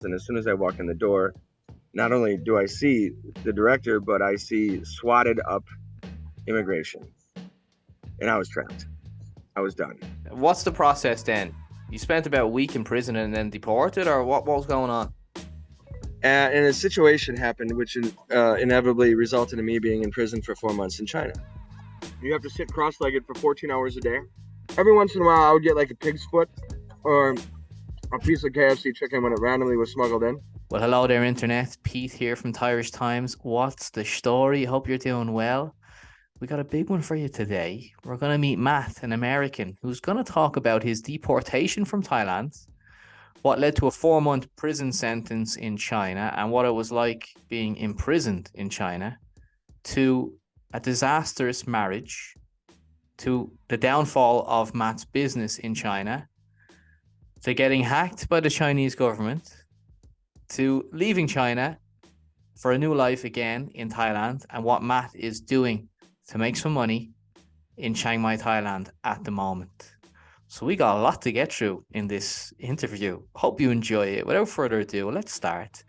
And as soon as I walk in the door, not only do I see the director, but I see swatted up immigration. And I was trapped. I was done. What's the process then? You spent about a week in prison and then deported, or what was going on? And a situation happened which inevitably resulted in me being in prison for 4 months in China. You have to sit cross-legged for 14 hours a day. Every once in a while, I would get like a pig's foot or a piece of KFC chicken when it randomly was smuggled in. Well, hello there, Internet. Pete here from Thairish Times. What's the story? Hope you're doing well. We got a big one for you today. We're going to meet Matt, an American, who's going to talk about his deportation from Thailand, what led to a 4-month prison sentence in China, and what it was like being imprisoned in China, to a disastrous marriage, to the downfall of Matt's business in China, to getting hacked by the Chinese government, to leaving China for a new life again in Thailand, and what Matt is doing to make some money in Chiang Mai, Thailand at the moment. So we got a lot to get through in this interview. Hope you enjoy it. Without further ado, let's start.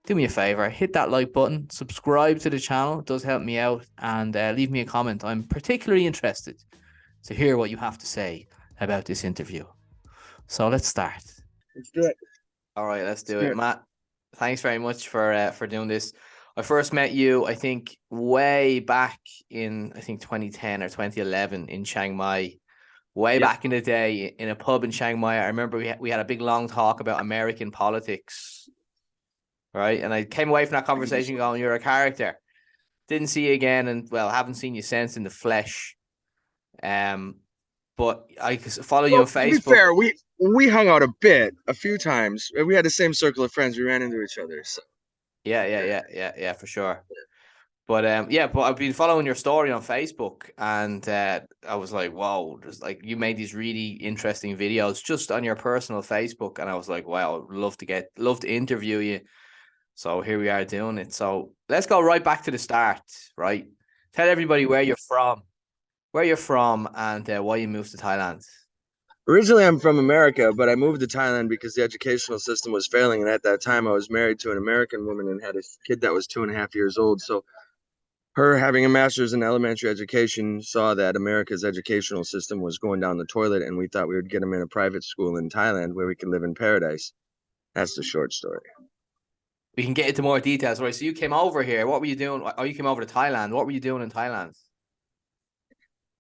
Do me a favor, hit that like button, subscribe to the channel. It does help me out, and leave me a comment. I'm particularly interested to hear what you have to say about this interview. So let's start. Let's do it. All right, let's do it. Matt, thanks very much for doing this. I first met you, I think, way back in, 2010 or 2011 in Chiang Mai. Way back in the day in a pub in Chiang Mai. I remember we had a big, long talk about American politics, right? And I came away from that conversation going, you're a character. Didn't see you again, and, well, haven't seen you since in the flesh. But I follow you on Facebook. To be fair, we hung out a few times. We had the same circle of friends. We ran into each other. So. Yeah, for sure. But but I've been following your story on Facebook, and I was like, wow, just like you made these really interesting videos just on your personal Facebook, and I was like, wow, love to interview you. So here we are doing it. So let's go right back to the start, right? Tell everybody where you're from, and why you moved to Thailand. Originally, I'm from America, but I moved to Thailand because the educational system was failing. And at that time, I was married to an American woman and had a kid that was 2.5 years old. So her having a master's in elementary education saw that America's educational system was going down the toilet, and we thought we would get him in a private school in Thailand where we could live in paradise. That's the short story. We can get into more details. Right, so you came over here. What were you doing? Oh, you came over to Thailand. What were you doing in Thailand?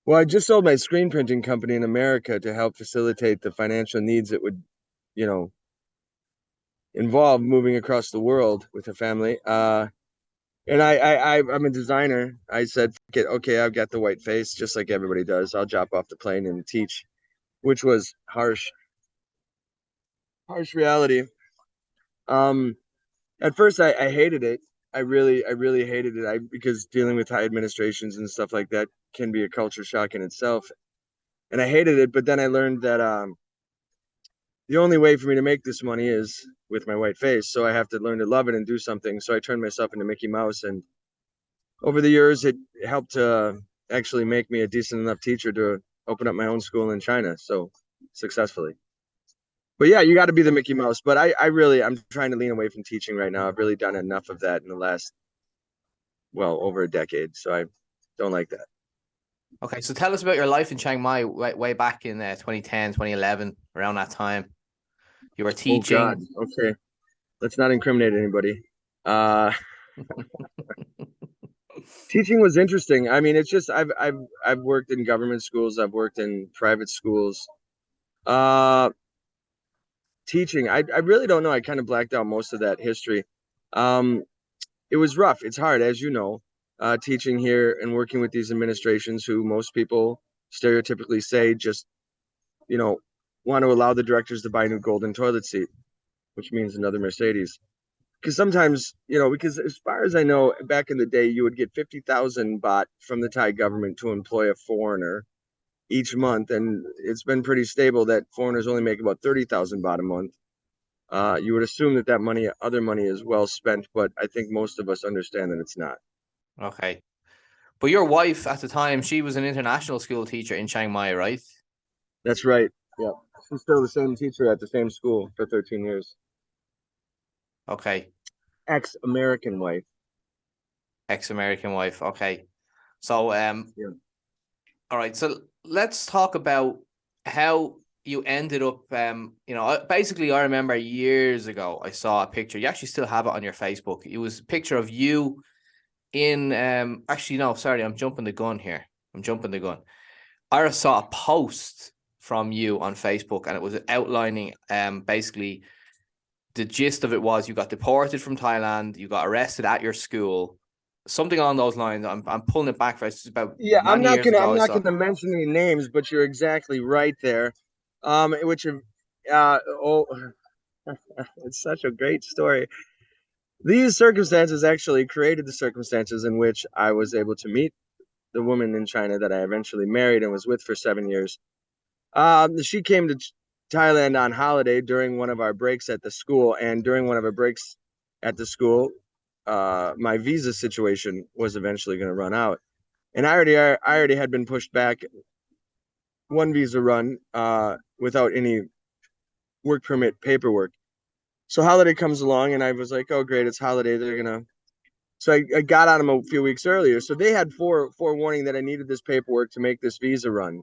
Well, I just sold my screen printing company in America to help facilitate the financial needs that would, involve moving across the world with a family. And I'm a designer. I said, okay, I've got the white face, just like everybody does. I'll drop off the plane and teach, which was harsh reality. At first I hated it. I really hated it. Because dealing with high administrations and stuff like that can be a culture shock in itself. And I hated it, but then I learned that the only way for me to make this money is with my white face. So I have to learn to love it and do something. So I turned myself into Mickey Mouse, and over the years, it helped to actually make me a decent enough teacher to open up my own school in China, so successfully. But yeah, you got to be the Mickey Mouse. But I'm trying to lean away from teaching right now. I've really done enough of that in the last, over a decade. So I don't like that. Okay, so tell us about your life in Chiang Mai way back in 2010, 2011, around that time. You were teaching. Oh God. Okay, let's not incriminate anybody. Teaching was interesting. I mean, it's just I've worked in government schools. I've worked in private schools. Teaching, I really don't know. I kind of blacked out most of that history. It was rough. It's hard, as you know, teaching here and working with these administrations who most people stereotypically say just, want to allow the directors to buy a new golden toilet seat, which means another Mercedes. Because sometimes, because as far as I know, back in the day, you would get 50,000 baht from the Thai government to employ a foreigner each month. And it's been pretty stable that foreigners only make about 30,000 baht a month. You would assume that other money is well spent, but I think most of us understand that it's not. Okay. But your wife at the time, she was an international school teacher in Chiang Mai, right? That's right. Yeah. She's still the same teacher at the same school for 13 years. Okay. Ex-American wife. Ex-American wife. Okay. So, Yeah. all right. So let's talk about how you ended up. Basically, I remember years ago, I saw a picture. You actually still have it on your Facebook. It was a picture of you in. Actually, no, sorry, I'm jumping the gun here. I'm jumping the gun. I saw a post from you on Facebook, and it was outlining basically the gist of it was you got deported from Thailand, you got arrested at your school, something along those lines. I'm pulling it back for it's about Yeah, many years I'm ago. I not saw. gonna mention any names, but you're exactly right there. Which oh, it's such a great story. These circumstances actually created the circumstances in which I was able to meet the woman in China that I eventually married and was with for 7 years. She came to Thailand on holiday during one of our breaks at the school, and during one of our breaks at the school, my visa situation was eventually going to run out, and I already had been pushed back one visa run without any work permit paperwork. So holiday comes along, and I was like, "Oh, great, it's holiday. They're gonna." So I got on them a few weeks earlier. So they had forewarning that I needed this paperwork to make this visa run.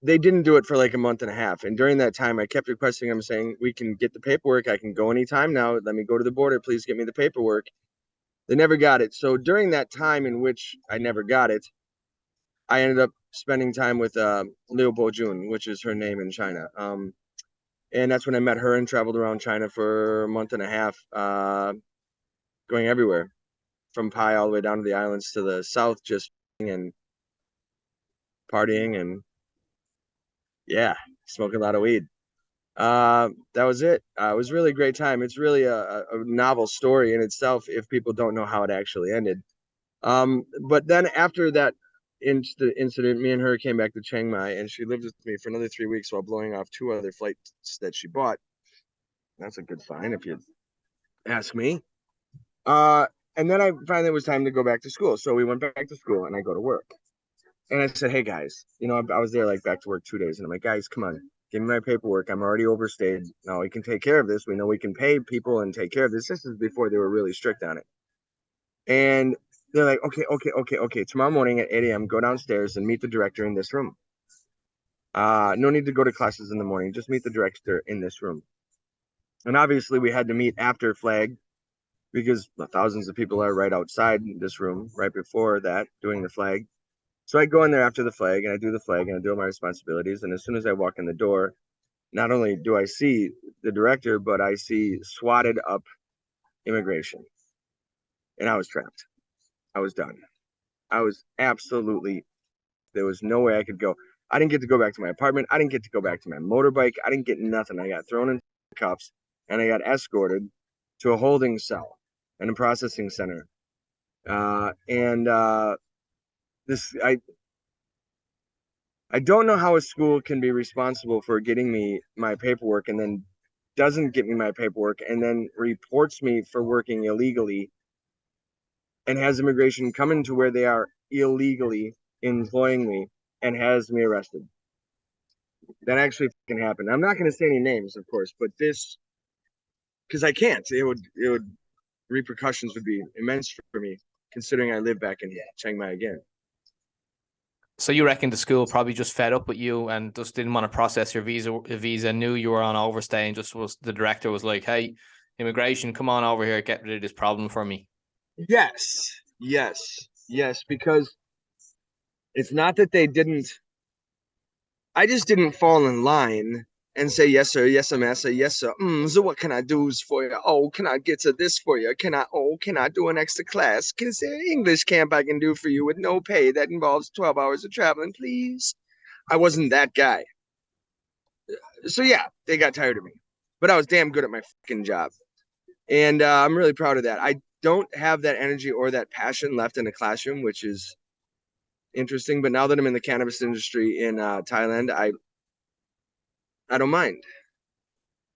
They didn't do it for like a month and a half. And during that time, I kept requesting them, saying, "We can get the paperwork. I can go anytime now. Let me go to the border. Please get me the paperwork." They never got it. So during that time in which I never got it, I ended up spending time with Liu Bojun, which is her name in China. And that's when I met her and traveled around China for a month and a half, going everywhere from Pai all the way down to the islands to the south, just and partying and yeah, smoking a lot of weed. That was it. It was really a great time. It's really a novel story in itself if people don't know how it actually ended. But then after that incident, me and her came back to Chiang Mai, and she lived with me for another 3 weeks while blowing off two other flights that she bought. That's a good sign if you ask me. Uh, and then I finally it was time to go back to school. So we went back to school, and I go to work. And I said, "Hey guys, I was there like back to work 2 days, and I'm like, guys, come on, give me my paperwork. I'm already overstayed. No, we can take care of this. We know we can pay people and take care of this. This is before they were really strict on it." And they're like, "Okay, okay, okay, okay. Tomorrow morning at 8 a.m., go downstairs and meet the director in this room. No need to go to classes in the morning. Just meet the director in this room." And obviously, we had to meet after flag because thousands of people are right outside this room right before that doing the flag. So I go in there after the flag and I do the flag and I do all my responsibilities. And as soon as I walk in the door, not only do I see the director, but I see swatted up immigration. And I was trapped. I was done. I was absolutely, there was no way I could go. I didn't get to go back to my apartment. I didn't get to go back to my motorbike. I didn't get nothing. I got thrown in cuffs and I got escorted to a holding cell and a processing center. And this, I don't know how a school can be responsible for getting me my paperwork and then doesn't get me my paperwork and then reports me for working illegally and has immigration come into where they are illegally employing me and has me arrested. That actually can happen. I'm not going to say any names, of course, but this because I can't. It would repercussions would be immense for me considering I live back in Chiang Mai again. So you reckon the school probably just fed up with you and just didn't want to process your visa, knew you were on overstay, and just was the director was like, "Hey, immigration, come on over here, get rid of this problem for me." Yes, yes, yes, because it's not that they didn't I just didn't fall in line and say, "Yes, sir, yes, sir, master, yes, sir. So what can I do for you? Oh, can I get to this for you? Can I do an extra class? Can say English camp I can do for you with no pay that involves 12 hours of traveling, please?" I wasn't that guy. So yeah, they got tired of me. But I was damn good at my fucking job. And I'm really proud of that. I don't have that energy or that passion left in the classroom, which is interesting. But now that I'm in the cannabis industry in Thailand, I don't mind.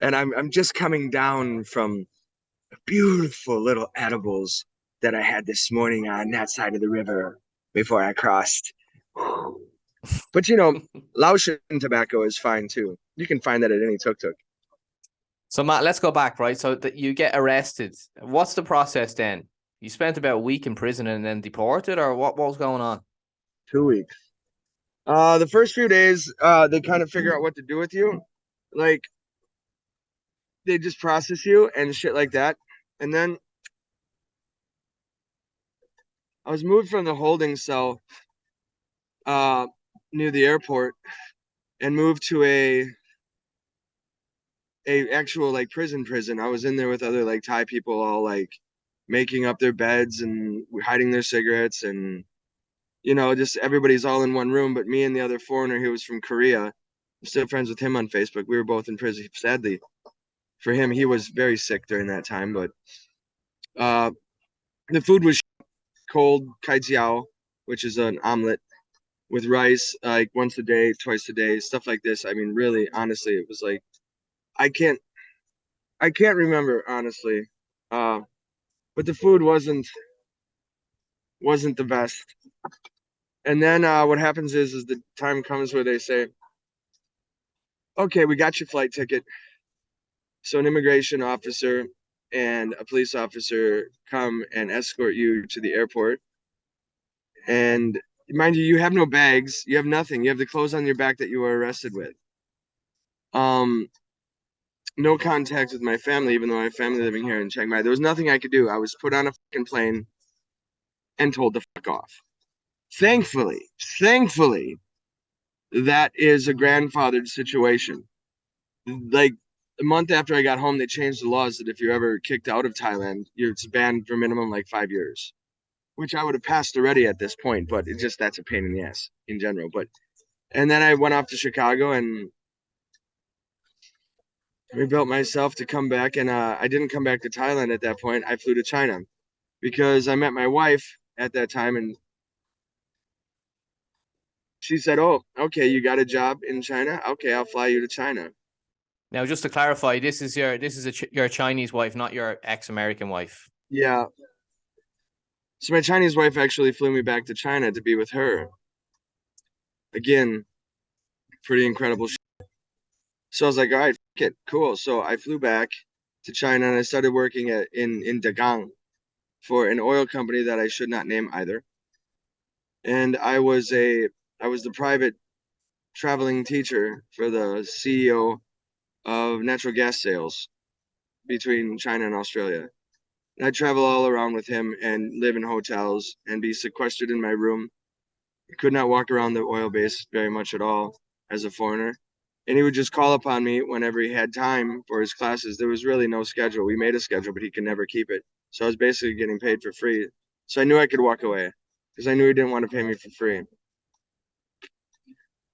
And I'm just coming down from beautiful little edibles that I had this morning on that side of the river before I crossed. But Laotian tobacco is fine too. You can find that at any tuk tuk. So Matt, let's go back, right? So that you get arrested. What's the process then? You spent about a week in prison and then deported, or what was going on? 2 weeks. The first few days, they kind of figure out what to do with you. Like they just process you and shit like that. And then I was moved from the holding cell uh near the airport and moved to a actual like prison. I was in there with other like Thai people all like making up their beds and hiding their cigarettes and just everybody's all in one room, but me and the other foreigner who was from Korea. I'm still friends with him on Facebook. We were both in prison. Sadly, for him, he was very sick during that time, but uh the food was cold kai jiao, which is an omelet with rice, like once a day, twice a day, stuff like this. I mean, really, honestly, it was like I can't I can't remember honestly. Uh but the food wasn't the best. And then what happens is the time comes where they say, "Okay, we got your flight ticket." So an immigration officer and a police officer come and escort you to the airport. And mind you, you have no bags, you have nothing. You have the clothes on your back that you were arrested with. Um, no contact with my family, even though I have family living here in Chiang Mai. There was nothing I could do. I was put on a fucking plane and told to fuck off. Thankfully, that is a grandfathered situation. Like a month after I got home, they changed the laws that if you're ever kicked out of Thailand, it's banned for minimum like 5 years, which I would have passed already at this point, but it just that's a pain in the ass in general. But and then I went off to Chicago and rebuilt myself to come back, and I didn't come back to Thailand at that point. I flew to China because I met my wife at that time, and she said, "Oh, okay, you got a job in China? Okay, I'll fly you to China." Now, just to clarify, your Chinese wife, not your ex-American wife. Yeah. So my Chinese wife actually flew me back to China to be with her. Again, pretty incredible. So I was like, all right, it, cool. So I flew back to China and I started working in Dagang for an oil company that I should not name either. And I was the private traveling teacher for the CEO of natural gas sales between China and Australia. And I travel all around with him and live in hotels and be sequestered in my room. I could not walk around the oil base very much at all as a foreigner. And he would just call upon me whenever he had time for his classes. There was really no schedule. We made a schedule, but he could never keep it. So I was basically getting paid for free. So I knew I could walk away because I knew he didn't want to pay me for free.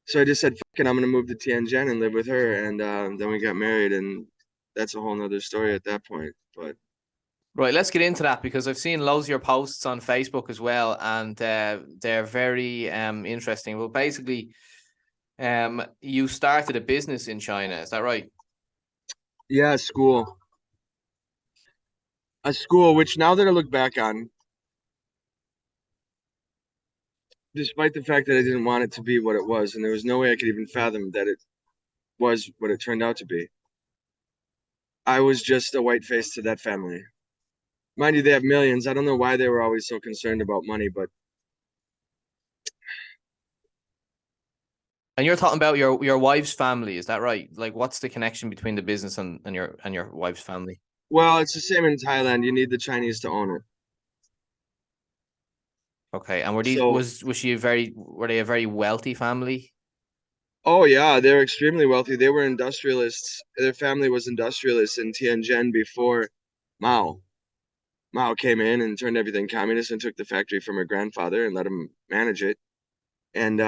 So I just said, fuck it, I'm going to move to Tianjin and live with her. And then we got married, and that's a whole nother story at that point. But Right, let's get into that because I've seen loads of your posts on Facebook as well, and they're very interesting. Well, basically, you started a business in China, is that right? yeah, school. A school, which now that I look back on, despite the fact that I didn't want it to be what it was, and there was no way I could even fathom that it was what it turned out to be. I was just a white face to that family. Mind you, they have millions. I don't know why they were always so concerned about money, but And you're talking about your wife's family, is that right? Like, what's the connection between the business and your wife's family? well, it's the same in Thailand. You need the Chinese to own it. Okay, and were these So, was she a very were they a very wealthy family? oh yeah, they're extremely wealthy. They were industrialists. Their family was industrialists in Tianjin before Mao. Mao came in and turned everything communist and took the factory from her grandfather and let him manage it. And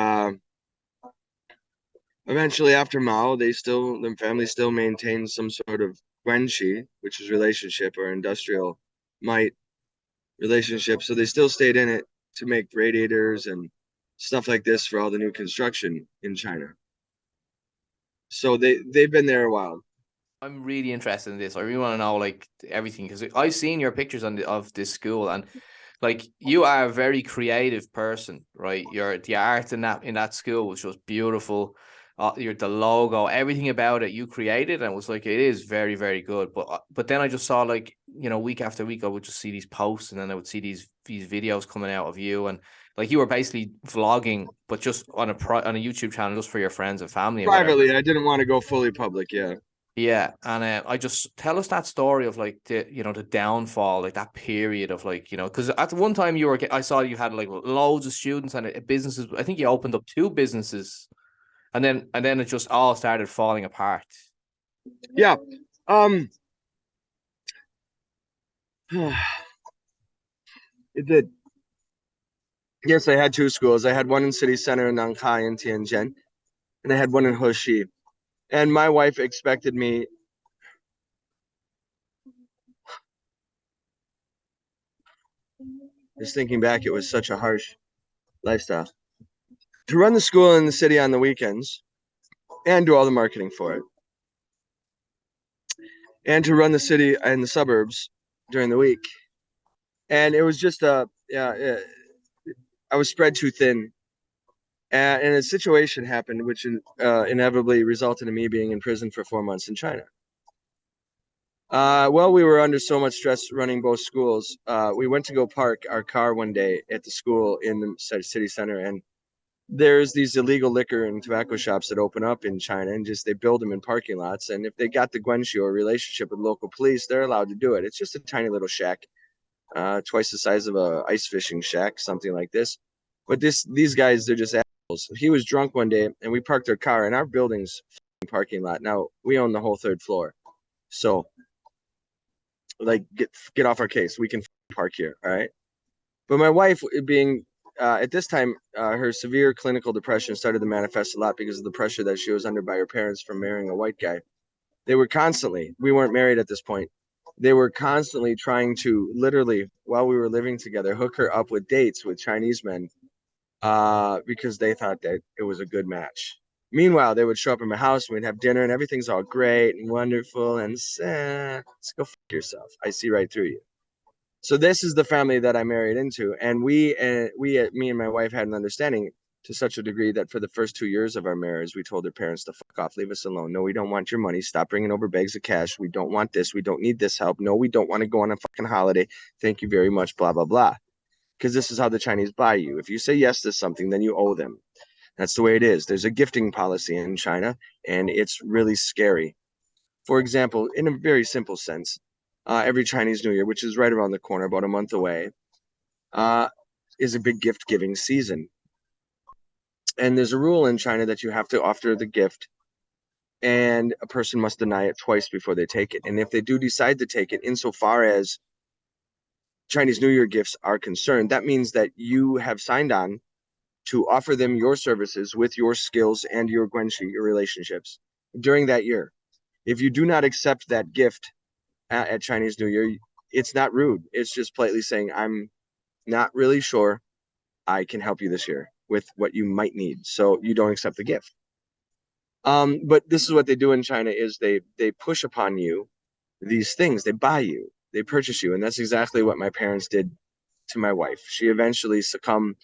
eventually, after Mao, the family still maintained some sort of guanxi, which is relationship or industrial might relationship. So they still stayed in it to make radiators and stuff like this for all the new construction in China. So they've been there a while. I'm really interested in this. I really want to know like everything because I've seen your pictures of this school and like you are a very creative person, right? The art in that school was just beautiful. the logo, everything about it you created, and it was like it is very, very good. But then I just saw, like, week after week I would just see these posts, and then I would see these videos coming out of you, and like you were basically vlogging, but just on a YouTube channel just for your friends and family and whatever. Privately, I didn't want to go fully public. Yeah. Yeah, and I just tell us that story of like the downfall, like that period of like because at one time I saw you had like loads of students and businesses. I think you opened up 2 businesses, and then it just all started falling apart. Yeah. It did. Yes, I had 2 schools. I had one in city center in Nankai and Tianjin, and I had one in Hoshi. And my wife expected me. Just thinking back, it was such a harsh lifestyle to run the school in the city on the weekends and do all the marketing for it, and to run the city and the suburbs during the week. And it was just yeah, I was spread too thin. And a situation happened which inevitably resulted in me being in prison for 4 months in China. Well, we were under so much stress running both schools. We went to go park our car one day at the school in the city center, and there's these illegal liquor and tobacco shops that open up in China, and just they build them in parking lots. And if they got the guanxi or relationship with local police, they're allowed to do it. It's just a tiny little shack, twice the size of a ice fishing shack, something like this. But these guys, they're just assholes. He was drunk one day, and we parked our car in our building's parking lot. Now we own the whole 3rd floor, so like get off our case. We can park here, all right? But my wife, being at this time, her severe clinical depression started to manifest a lot because of the pressure that she was under by her parents from marrying a white guy. They were constantly, we weren't married at this point. They were constantly trying to literally, while we were living together, hook her up with dates with Chinese men, because they thought that it was a good match. Meanwhile, they would show up in my house and we'd have dinner and everything's all great and wonderful and let's go fuck yourself. I see right through you. So this is the family that I married into, and me and my wife had an understanding to such a degree that for the first 2 years of our marriage, we told their parents to fuck off, leave us alone. No, we don't want your money. Stop bringing over bags of cash. We don't want this. We don't need this help. No, we don't want to go on a fucking holiday. Thank you very much. Blah blah blah. Because this is how the Chinese buy you. If you say yes to something, then you owe them. That's the way it is. There's a gifting policy in China, and it's really scary. For example, in a very simple sense, every Chinese New Year, which is right around the corner, about a month away, uh, is a big gift giving season. And there's a rule in China that you have to offer the gift, and a person must deny it twice before they take it. And if they do decide to take it, insofar as Chinese New Year gifts are concerned, that means that you have signed on to offer them your services with your skills and your guanxi, your relationships, during that year. If you do not accept that gift at Chinese New Year, it's not rude. It's just politely saying, I'm not really sure I can help you this year with what you might need. So you don't accept the gift. But this is what they do in China is they push upon you these things. They buy you, they purchase you. And that's exactly what my parents did to my wife. She eventually succumbed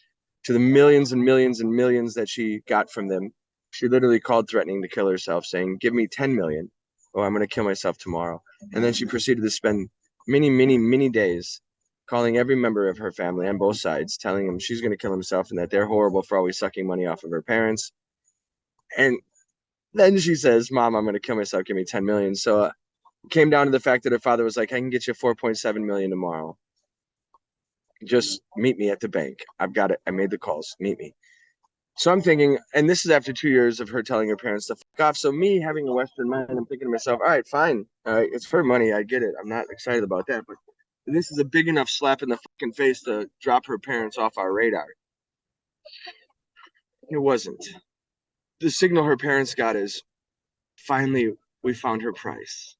to the millions and millions and millions that she got from them. She literally called threatening to kill herself, saying, give me 10 million or I'm going to kill myself tomorrow. And then she proceeded to spend many days calling every member of her family on both sides, telling them she's going to kill himself and that they're horrible for always sucking money off of her parents. And then she says, Mom, I'm going to kill myself. Give me 10 million. So it came down to the fact that her father was like, I can get you 4.7 million tomorrow. Just meet me at the bank. I've got it. I made the calls. Meet me. So I'm thinking, and this is after 2 years of her telling her parents to fuck off. So me having a Western mind, I'm thinking to myself, all right, fine. All right, it's for money. I get it. I'm not excited about that. But this is a big enough slap in the fucking face to drop her parents off our radar. It wasn't. The signal her parents got is, finally, we found her price.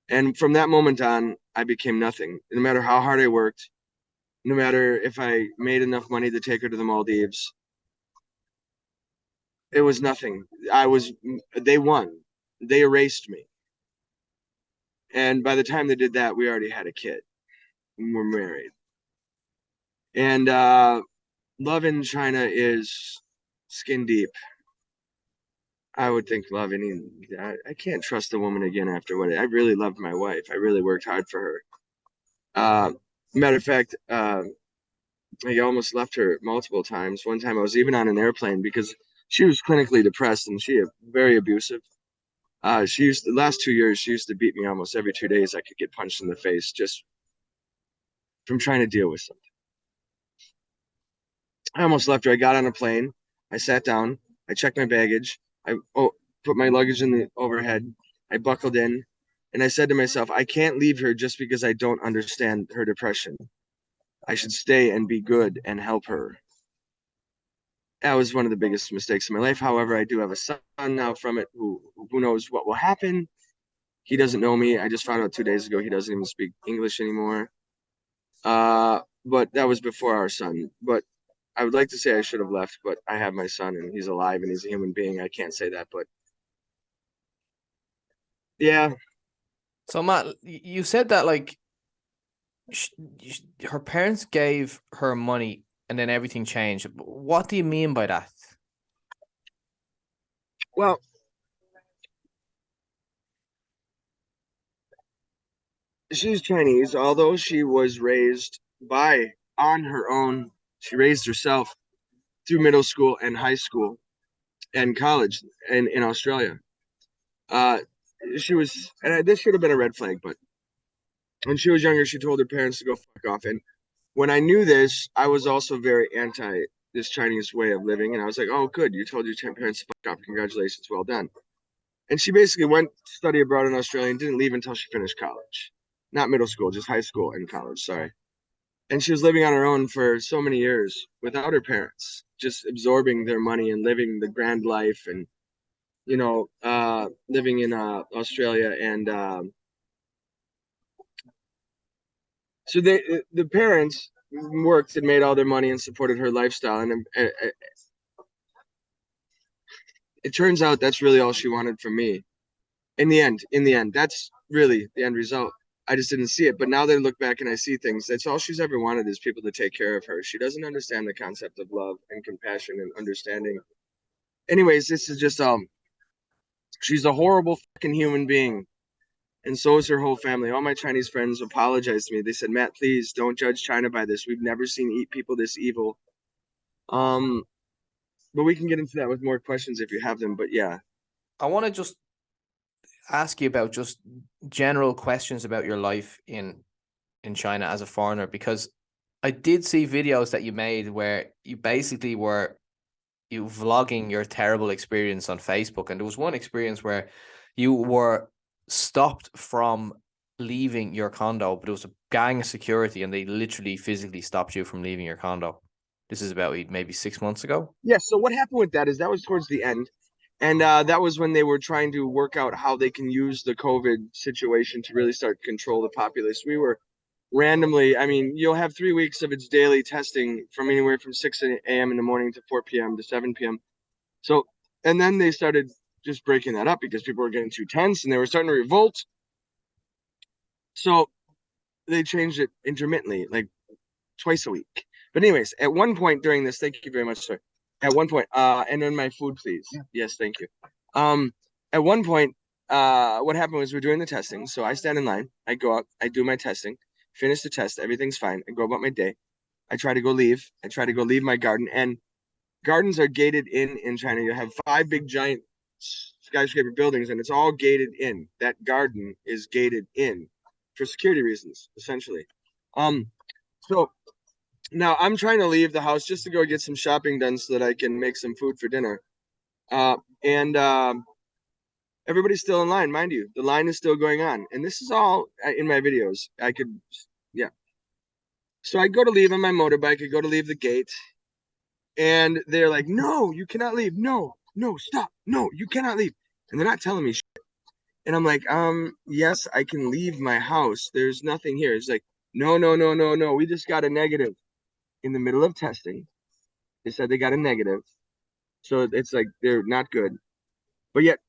And from that moment on, I became nothing. No matter how hard I worked, no matter if I made enough money to take her to the Maldives, it was nothing. They won. They erased me. And by the time they did that, we already had a kid. We're married. And love in China is skin deep. I would think love any. I can't trust a woman again after what I really loved my wife. I really worked hard for her. Matter of fact, I almost left her multiple times. One time I was even on an airplane because she was clinically depressed and she very abusive. She used the last 2 years, she used to beat me almost every 2 days. I could get punched in the face just from trying to deal with something. I almost left her. I got on a plane. I sat down. I checked my baggage. I put my luggage in the overhead. I buckled in, and I said to myself, I can't leave her just because I don't understand her depression. I should stay and be good and help her. That was one of the biggest mistakes in my life. However, I do have a son now from it who knows what will happen. He doesn't know me. I just found out 2 days ago he doesn't even speak English anymore. But that was before our son. But I would like to say I should have left, but I have my son and he's alive and he's a human being. I can't say that, but yeah. So Matt, you said that like her parents gave her money and then everything changed. What do you mean by that? Well, she's Chinese, although she was raised on her own. She raised herself through middle school and high school and college in Australia. Uh, she was, and this should have been a red flag, but when she was younger, she told her parents to go fuck off. And when I knew this, I was also very anti this Chinese way of living. And I was like, oh, good. You told your parents to fuck off. Congratulations. Well done. And she basically went to study abroad in Australia and didn't leave until she finished college. Not middle school, just high school and college. Sorry. And she was living on her own for so many years without her parents, just absorbing their money and living the grand life and, living in Australia. And so the parents worked and made all their money and supported her lifestyle. And it turns out that's really all she wanted from me. In the end, that's really the end result. I just didn't see it. But now that I look back and I see things, that's all she's ever wanted is people to take care of her. She doesn't understand the concept of love and compassion and understanding. Anyways, this is just she's a horrible fucking human being. And so is her whole family. All my Chinese friends apologized to me. They said, Matt, please don't judge China by this. We've never seen people this evil. Um, but we can get into that with more questions if you have them. But yeah. I want to just ask you about just general questions about your life in China as a foreigner, because I did see videos that you made where you basically were vlogging your terrible experience on Facebook, and there was one experience where you were stopped from leaving your condo, but it was a gang of security and they literally physically stopped you from leaving your condo. This is about maybe 6 months ago. Yeah, so what happened with that is that was towards the end. And that was when they were trying to work out how they can use the COVID situation to really start to control the populace. We were randomly, I mean, you'll have 3 weeks of its daily testing from anywhere from 6 a.m. in the morning to 4 p.m. to 7 p.m. So, and then they started just breaking that up because people were getting too tense and they were starting to revolt. So they changed it intermittently, like twice a week. But anyways, at one point during this, thank you very much, sir. At one point, and then my food, please. Yeah. Yes, thank you. At one point, what happened was we're doing the testing. So I stand in line, I go out, I do my testing, finish the test, everything's fine. I go about my day. I try to go leave. I try to go leave my garden. And gardens are gated in China. You have 5 big giant skyscraper buildings, and it's all gated in. That garden is gated in for security reasons, essentially. So now I'm trying to leave the house just to go get some shopping done so that I can make some food for dinner. And everybody's still in line, mind you. The line is still going on. And this is all in my videos. Yeah. So I go to leave on my motorbike. I go to leave the gate. And they're like, no, you cannot leave. No, no, stop. No, you cannot leave. And they're not telling me shit. And I'm like, yes, I can leave my house. There's nothing here. It's like, no, no, no, no, no. We just got a negative in the middle of testing. They said they got a negative. So it's like they're not good. But yet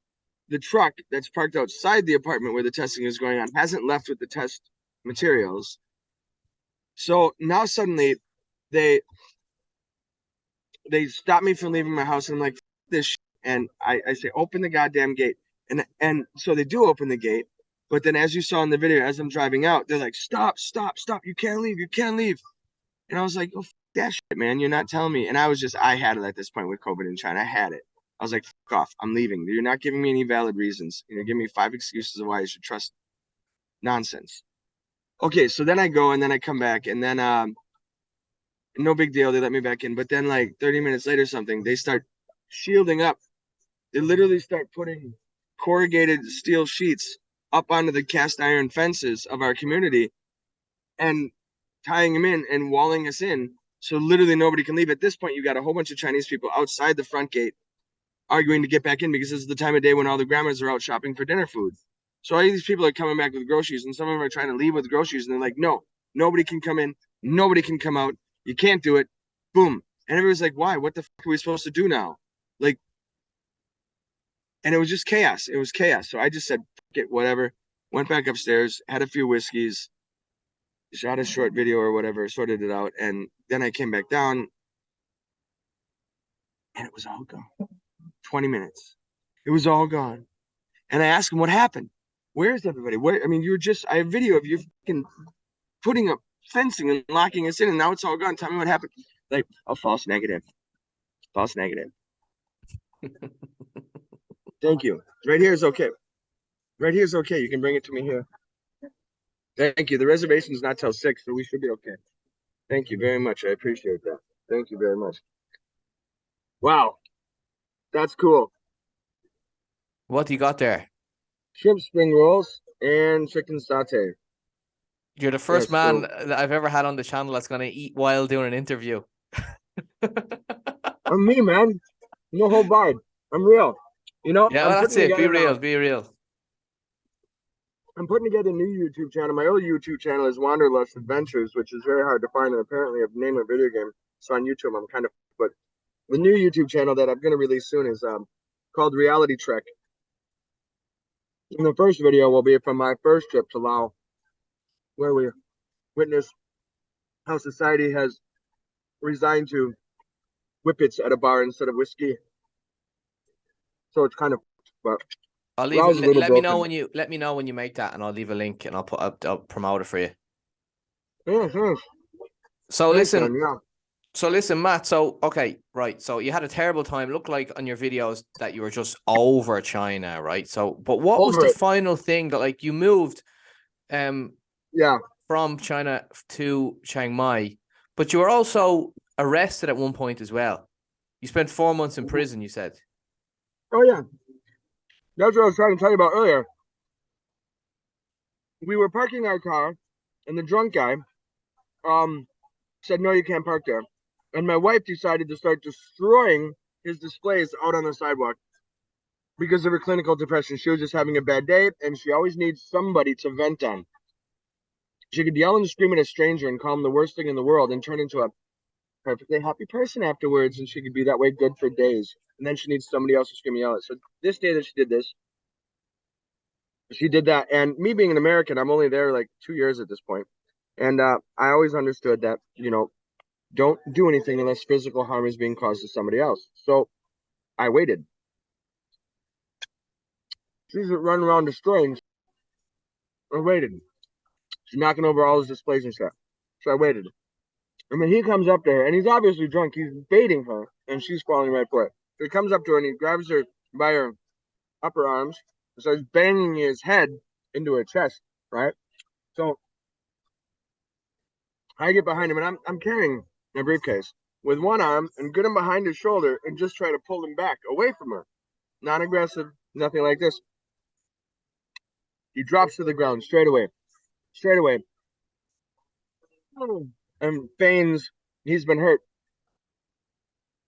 the truck that's parked outside the apartment where the testing is going on hasn't left with the test materials. So now suddenly they stop me from leaving my house and I'm like, this shit. and I say, open the goddamn gate. And so they do open the gate. But then, as you saw in the video, as I'm driving out, they're like, stop, stop, stop. You can't leave. You can't leave. And I was like, oh, that shit, man. You're not telling me. And I had it at this point with COVID in China. I had it. I was like, fuck off. I'm leaving. You're not giving me any valid reasons. Give me 5 excuses of why I should trust nonsense. Okay, so then I go and then I come back and then no big deal. They let me back in. But then like 30 minutes later, something, they start shielding up. They literally start putting corrugated steel sheets up onto the cast iron fences of our community and tying them in and walling us in. So literally nobody can leave. At this point, you got a whole bunch of Chinese people outside the front gate arguing to get back in because this is the time of day when all the grandmas are out shopping for dinner food. So all these people are coming back with groceries, and some of them are trying to leave with groceries, and they're like, no, nobody can come in, nobody can come out. You can't do it. Boom. And everybody's like, why? What the fuck are we supposed to do now? Like, and it was just chaos. It was chaos. So I just said, get whatever. Went back upstairs, had a few whiskeys, shot a short video or whatever, sorted it out, and then I came back down, and it was all gone. 20 minutes. It was all gone. And I asked him what happened. Where's everybody? Where? I mean, I have video of you fucking putting up fencing and locking us in, and now it's all gone. Tell me what happened. Like, oh, false negative. False negative. Thank you. Right here is okay. Right here is okay. You can bring it to me here. Thank you. The reservation is not till 6, so we should be okay. Thank you very much. I appreciate that. Thank you very much. Wow. That's cool. What do you got there? Shrimp spring rolls and chicken satay. You're the first man that I've ever had on the channel that's going to eat while doing an interview. I'm me, man. No whole barred. I'm real. Yeah, well, that's it. Be real. Be real. I'm putting together a new YouTube channel. My old YouTube channel is Wanderlust Adventures, which is very hard to find, and apparently I've named a video game. So on YouTube, I'm kind of. But the new YouTube channel that I'm going to release soon is called Reality Trek. And the first video will be from my first trip to Laos, where we witness how society has resigned to whippets at a bar instead of whiskey. So it's kind of, but I'll leave it. Let me know when you make that, and I'll leave a link and I'll promote it for you. Yeah, sure. So listen, Matt. So okay, right. So you had a terrible time. Looked like on your videos that you were just over China, right? So, but what was the final thing that like you moved, from China to Chiang Mai, but you were also arrested at one point as well. You spent 4 months in prison, you said. Oh yeah, that's what I was trying to tell you about earlier. We were parking our car, and the drunk guy, said, "No, you can't park there." And my wife decided to start destroying his displays out on the sidewalk because of her clinical depression. She was just having a bad day, and she always needs somebody to vent on. She could yell and scream at a stranger and call him the worst thing in the world and turn into a perfectly happy person afterwards, and she could be that way good for days. And then she needs somebody else to scream and yell at. So this day that she did this, she did that. And me being an American, I'm only there like 2 years at this point. And I always understood that, don't do anything unless physical harm is being caused to somebody else. So I waited. She's running around destroying. I waited. She's knocking over all his displays and stuff. So I waited. And then he comes up to her, and he's obviously drunk. He's baiting her, and she's falling right for it. So he comes up to her, and he grabs her by her upper arms and starts banging his head into her chest, right? So I get behind him, and I'm carrying my briefcase with one arm and get him behind his shoulder and just try to pull him back away from her. Non-aggressive, nothing like this. He drops to the ground straight away, and feigns he's been hurt.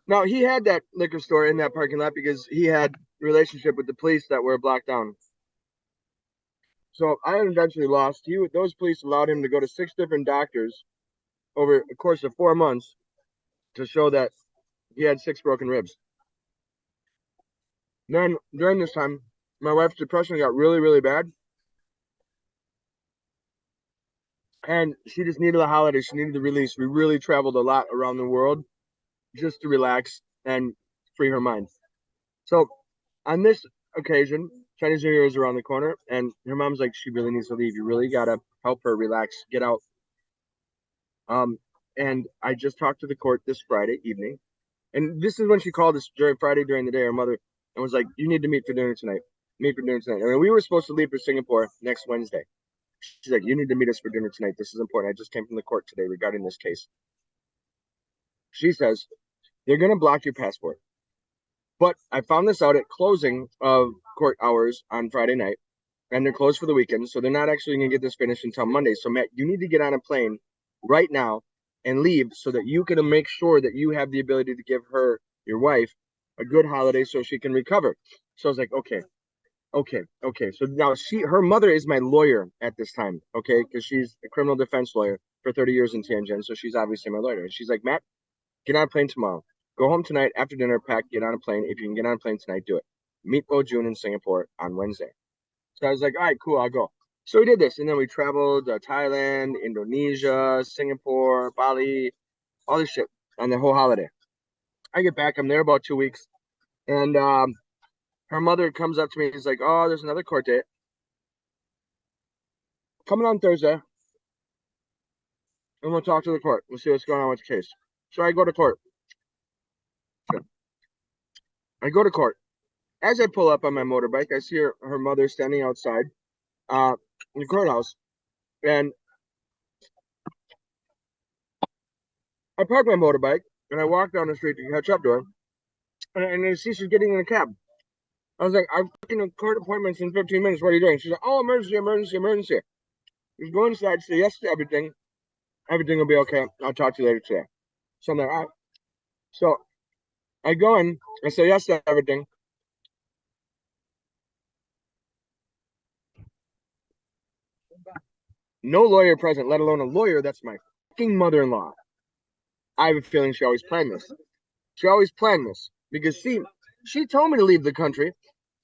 Now, he had that liquor store in that parking lot because he had a relationship with the police that were blocked down. So I eventually lost. Those police allowed him to go to 6 different doctors over the course of 4 months to show that he had 6 broken ribs. Then during this time, my wife's depression got really, really bad. And she just needed a holiday. She needed the release. We really traveled a lot around the world just to relax and free her mind. So on this occasion, Chinese New Year is around the corner, and her mom's like, she really needs to leave. You really gotta help her relax, get out. Um, and I just talked to the court this Friday evening, and this is when she called us during Friday during the day. Her mother and was like, "You need to meet for dinner tonight. Meet for dinner tonight." I mean, we were supposed to leave for Singapore next Wednesday. She's like, "You need to meet us for dinner tonight. This is important. I just came from the court today regarding this case." She says they're gonna block your passport. But I found this out at closing of court hours on Friday night, and they're closed for the weekend, so they're not actually going to get this finished until Monday. So, Matt, you need to get on a plane right now and leave so that you can make sure that you have the ability to give her, your wife, a good holiday so she can recover. So I was like, okay, okay, okay. So now her mother is my lawyer at this time, okay, because she's a criminal defense lawyer for 30 years in Tianjin, so she's obviously my lawyer. And she's like, Matt, get on a plane tomorrow. Go home tonight after dinner, pack, get on a plane. If you can get on a plane tonight, do it. Meet Bo June in Singapore on Wednesday. So I was like, all right, cool, I'll go. So we did this, and then we traveled Thailand, Indonesia, Singapore, Bali, all this shit on the whole holiday. I get back, I'm there about 2 weeks, and her mother comes up to me and is like, oh, there's another court date coming on Thursday, and we'll talk to the court. We'll see what's going on with the case. So I go to court. I go to court. As I pull up on my motorbike, I see her mother standing outside uh, the courthouse, and I park my motorbike and I walk down the street to catch up to her, and I see she's getting in a cab. I was like, I'm fucking a court appointments in 15 minutes. What are you doing? She's like, oh, emergency, emergency, emergency. You go inside, say yes to everything. Everything will be okay. I'll talk to you later today. So I'm like, all right. So I go in, I say yes to everything. No lawyer present, let alone a lawyer. That's my fucking mother-in-law. I have a feeling she always planned this. She always planned this because she told me to leave the country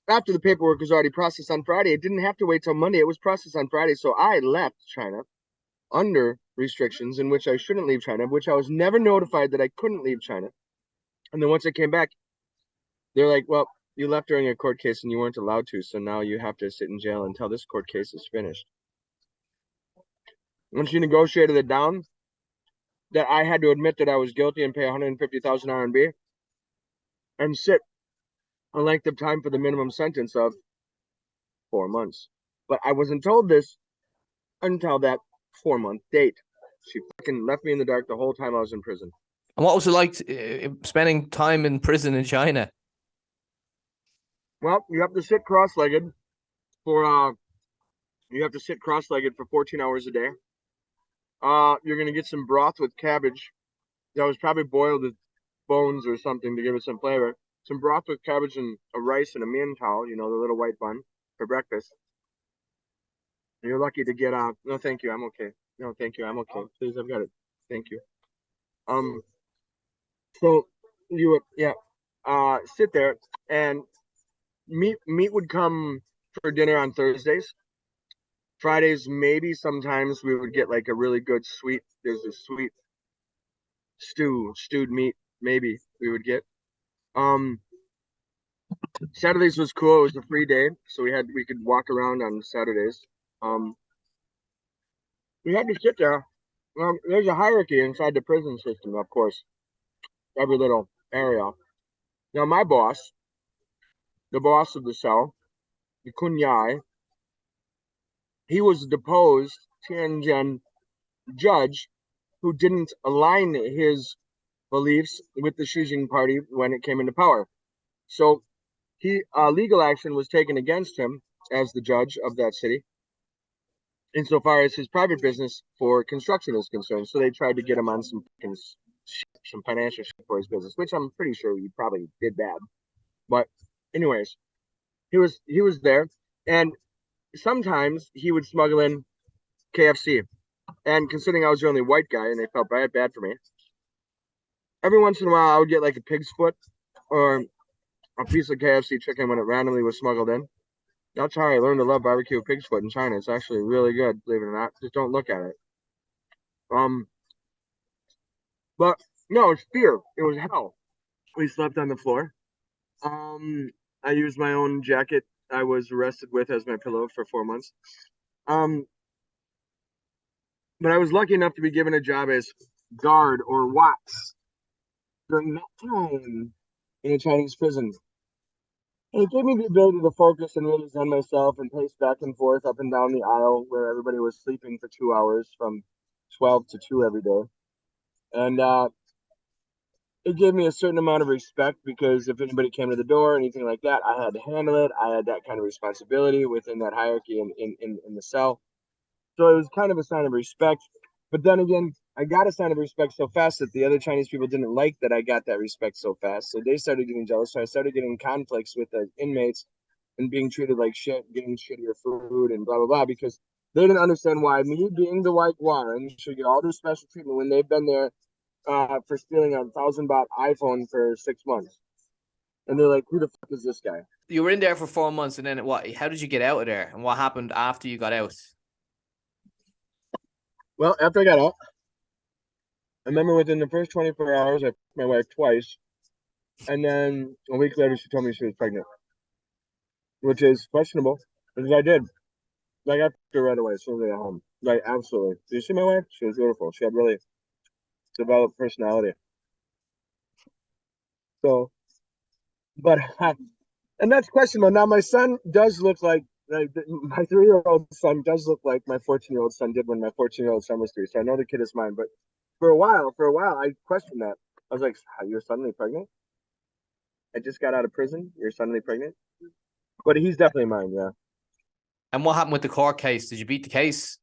after the paperwork was already processed on Friday. It didn't have to wait till Monday. It was processed on Friday. So I left China under restrictions in which I shouldn't leave China, which I was never notified that I couldn't leave China. And then once I came back, they're like, well, you left during a court case and you weren't allowed to. So now you have to sit in jail until this court case is finished. When she negotiated it down, that I had to admit that I was guilty and pay 150,000 RMB and sit a length of time for the minimum sentence of 4 months. But I wasn't told this until that 4 month date. She fucking left me in the dark the whole time I was in prison. And what was it like spending time in prison in China? Well, you have to sit cross-legged for 14 hours a day. You're gonna get some broth with cabbage that was probably boiled with bones or something to give it some flavor. Some broth with cabbage and a rice and a mian towel, the little white bun for breakfast. You're lucky to get no thank you, I'm okay. No, thank you, I'm okay. Please, I've got it. Thank you. Um so you would sit there and meat would come for dinner on Thursdays. Fridays, maybe sometimes we would get like a really good there's a sweet stewed meat, maybe we would get. Um Saturdays was cool. It was a free day, so we could walk around on Saturdays. Um we had to sit there. There's a hierarchy inside the prison system, of course, every little area. Now my boss, the boss of the cell, the kunyai, he was a deposed Tianjin judge who didn't align his beliefs with the Xi Jinping party when it came into power. So legal action was taken against him as the judge of that city, insofar as his private business for construction is concerned. So they tried to get him on some financial shit for his business, which I'm pretty sure he probably did bad. But anyways, he was there, and sometimes he would smuggle in KFC. And considering I was the only white guy and they felt bad for me, every once in a while I would get like a pig's foot or a piece of KFC chicken when it randomly was smuggled in. That's how I learned to love barbecue pig's foot in China. It's actually really good, believe it or not. Just don't look at it. Um, but no, it's fear. It was hell. We slept on the floor. Um, I used my own jacket I was arrested with as my pillow for 4 months. Um, but I was lucky enough to be given a job as guard or watch during that time in a Chinese prison. And it gave me the ability to focus and really zen myself and pace back and forth up and down the aisle where everybody was sleeping for 2 hours from 12 to 2 every day. And it gave me a certain amount of respect because if anybody came to the door or anything like that, I had to handle it. I had that kind of responsibility within that hierarchy in the cell. So it was kind of a sign of respect. But then again, I got a sign of respect so fast that the other Chinese people didn't like that I got that respect so fast. So they started getting jealous. So I started getting conflicts with the inmates and being treated like shit, getting shittier food and blah, blah, blah, because they didn't understand why me being the white Warren should get all this special treatment when they've been there for stealing a 1,000 baht iPhone for 6 months. And they're like, who the fuck is this guy? You were in there for 4 months, and then what? How did you get out of there, and what happened after you got out? Well, after I got out, I remember within the first 24 hours, I fucked my wife twice. And then a week later, she told me she was pregnant, which is questionable because I did. Like, I fucked her right away as soon as I got home. Like, absolutely. Did you see my wife? She was beautiful. She had really developed personality. So, but, and that's questionable. Now, my son does look like my 3-year-old son does look like my 14-year-old son did when my 14-year-old son was 3. So I know the kid is mine. But for a while, I questioned that. I was like, you're suddenly pregnant? I just got out of prison. You're suddenly pregnant? But he's definitely mine, yeah. And what happened with the court case? Did you beat the case?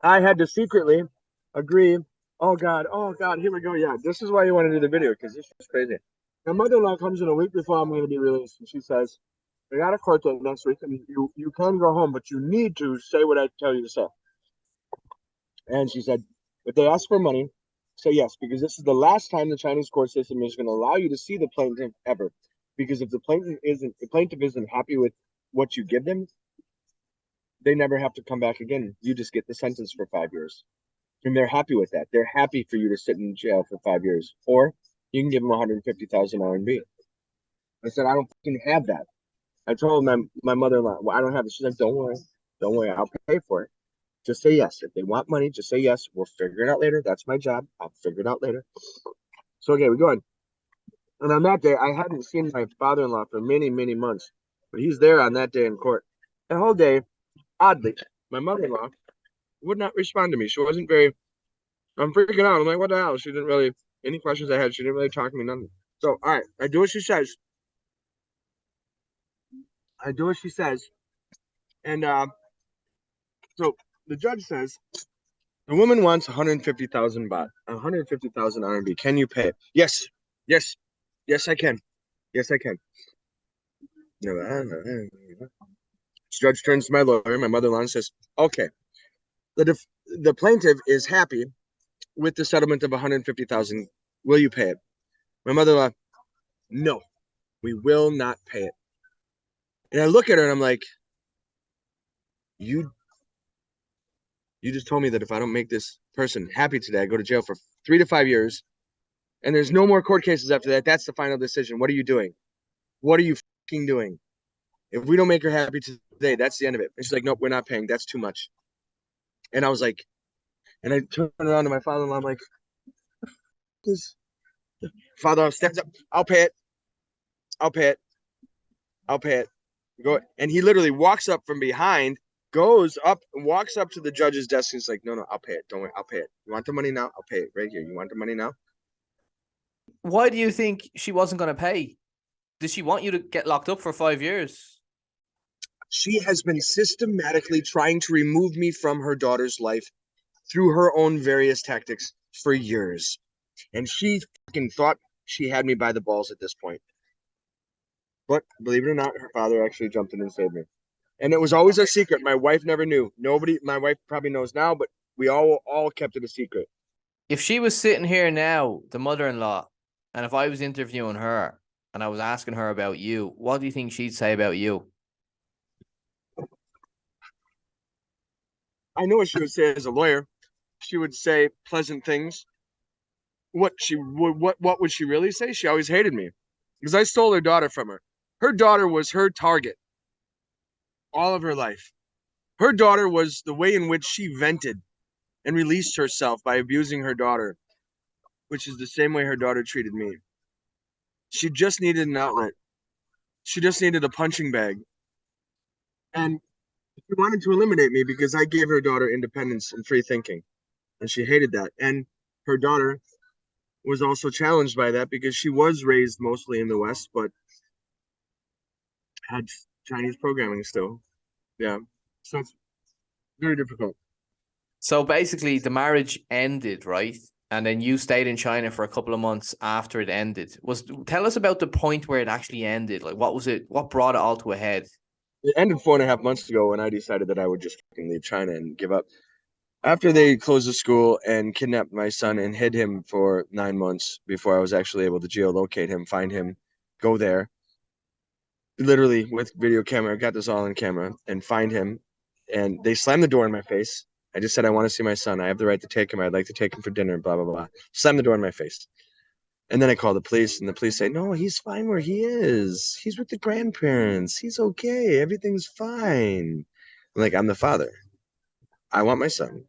I had to secretly agree. Oh God, here we go. Yeah, this is why you want to do the video because this is crazy. My mother-in-law comes in a week before I'm going to be released, and she says, "I got a court date next week, and you can go home, but you need to say what I tell you to say." And she said, "If they ask for money, say yes, because this is the last time the Chinese court system is going to allow you to see the plaintiff ever. Because if the plaintiff isn't happy with what you give them, they never have to come back again. You just get the sentence for 5 years." And they're happy with that. They're happy for you to sit in jail for 5 years, or you can give them 150,000 RMB. I said, I don't fucking have that. I told my mother-in-law, well, I don't have it. She's like, don't worry, I'll pay for it. Just say yes. If they want money, just say yes. We'll figure it out later. That's my job. I'll figure it out later. So okay, we're going. And on that day, I hadn't seen my father-in-law for many, many months, but he's there on that day in court. The whole day, oddly, my mother-in-law would not respond to me. She wasn't very I'm freaking out. I'm like, what the hell? She didn't really, any questions I had, she didn't really talk to me, nothing. So, all right, I do what she says. I do what she says. And so the judge says, the woman wants 150,000 baht, 150,000 RMB. Can you pay it? Yes, yes, yes, I can. Yes, I can. Judge turns to my lawyer, my mother-in-law, and says, okay, the plaintiff is happy with the settlement of 150,000. Will you pay it? My mother-in-law, no, we will not pay it. And I look at her and I'm like, you you just told me that if I don't make this person happy today, I go to jail for 3 to 5 years, and there's no more court cases after that. That's the final decision. What are you doing? What are you fucking doing? If we don't make her happy today, that's the end of it. And she's like, nope, we're not paying. That's too much. And I was like, and I turned around to my father-in-law. I'm like, this father stands up. I'll pay it. I'll pay it. I'll pay it. Go. And he literally walks up from behind, goes up, and walks up to the judge's desk. He's like, no, I'll pay it. Don't worry, I'll pay it. You want the money now? I'll pay it right here. You want the money now? Why do you think she wasn't going to pay? Did she want you to get locked up for 5 years? She has been systematically trying to remove me from her daughter's life through her own various tactics for years. And she fucking thought she had me by the balls at this point. But believe it or not, her father actually jumped in and saved me. And it was always a secret. My wife never knew. Nobody, my wife probably knows now, but we all kept it a secret. If she was sitting here now, the mother-in-law, and if I was interviewing her and I was asking her about you, what do you think she'd say about you? I know what she would say as a lawyer. She would say pleasant things. What would she really say? She always hated me. because I stole her daughter from her. Her daughter was her target all of her life. Her daughter was the way in which she vented and released herself by abusing her daughter, which is the same way her daughter treated me. She just needed an outlet. She just needed a punching bag. And she wanted to eliminate me because I gave her daughter independence and free thinking. And she hated that. And her daughter was also challenged by that because she was raised mostly in the West, but had Chinese programming still. Yeah. So it's very difficult. So basically, the marriage ended, right? And then you stayed in China for a couple of months after it ended. Tell us about the point where it actually ended. Like, what was it? What brought it all to a head? It ended 4.5 months ago when I decided that I would just fucking leave China and give up. After they closed the school and kidnapped my son and hid him for 9 months before I was actually able to geolocate him, find him, go there, literally with video camera, I got this all on camera, and find him. And they slammed the door in my face. I just said, I want to see my son. I have the right to take him. I'd like to take him for dinner, blah, blah, blah. Slam the door in my face. And then I call the police, and the police say, no, he's fine where he is. He's with the grandparents. He's okay. Everything's fine. I'm like, I'm the father. I want my son.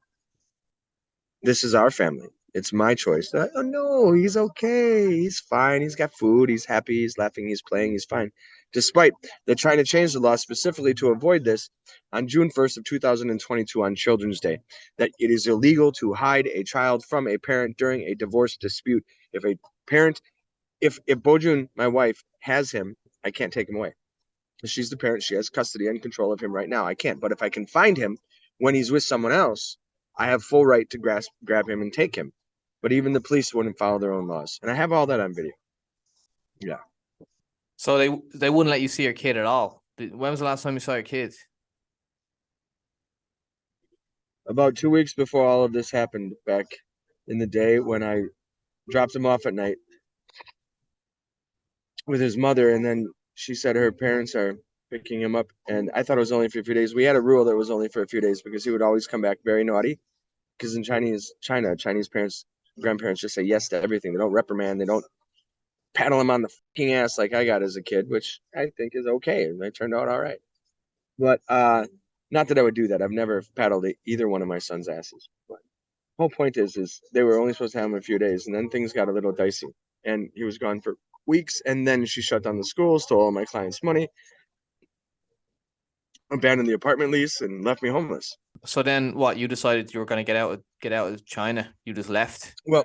This is our family. It's my choice. Oh, no, he's okay. He's fine. He's got food. He's happy. He's laughing. He's playing. He's fine. Despite they're trying to change the law specifically to avoid this on June 1st of 2022 on Children's Day, that it is illegal to hide a child from a parent during a divorce dispute. If a parent, if Bojun, my wife, has him, I can't take him away. She's the parent. She has custody and control of him right now. I can't. But if I can find him when he's with someone else, I have full right to grab him and take him. But even the police wouldn't follow their own laws. And I have all that on video. Yeah. So they wouldn't let you see your kid at all. When was the last time you saw your kid? About 2 weeks before all of this happened, back in the day when I dropped him off at night with his mother, and then she said her parents are picking him up. And I thought it was only for a few days. We had a rule that it was only for a few days because he would always come back very naughty. Because in Chinese parents, grandparents just say yes to everything. They don't reprimand. They don't paddle him on the fucking ass like I got as a kid, which I think is okay. And they turned out all right. But not that I would do that. I've never paddled either one of my son's asses. But the whole point is they were only supposed to have him a few days, and then things got a little dicey. And he was gone for weeks, and then she shut down the school, stole all my clients' money, abandoned the apartment lease, and left me homeless. So then what? You decided you were going to get out of China. You just left. Well,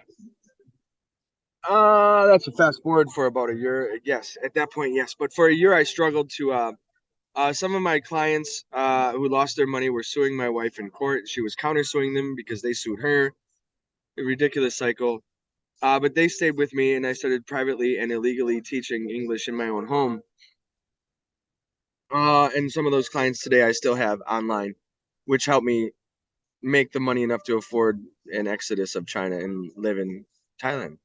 that's a fast forward for about a year. Yes, at that point, yes. But for a year, I struggled to. Some of my clients who lost their money were suing my wife in court. She was countersuing them because they sued her. A ridiculous cycle. But they stayed with me, and I started privately and illegally teaching English in my own home. And some of those clients today I still have online, which helped me make the money enough to afford an exodus of China and live in Thailand.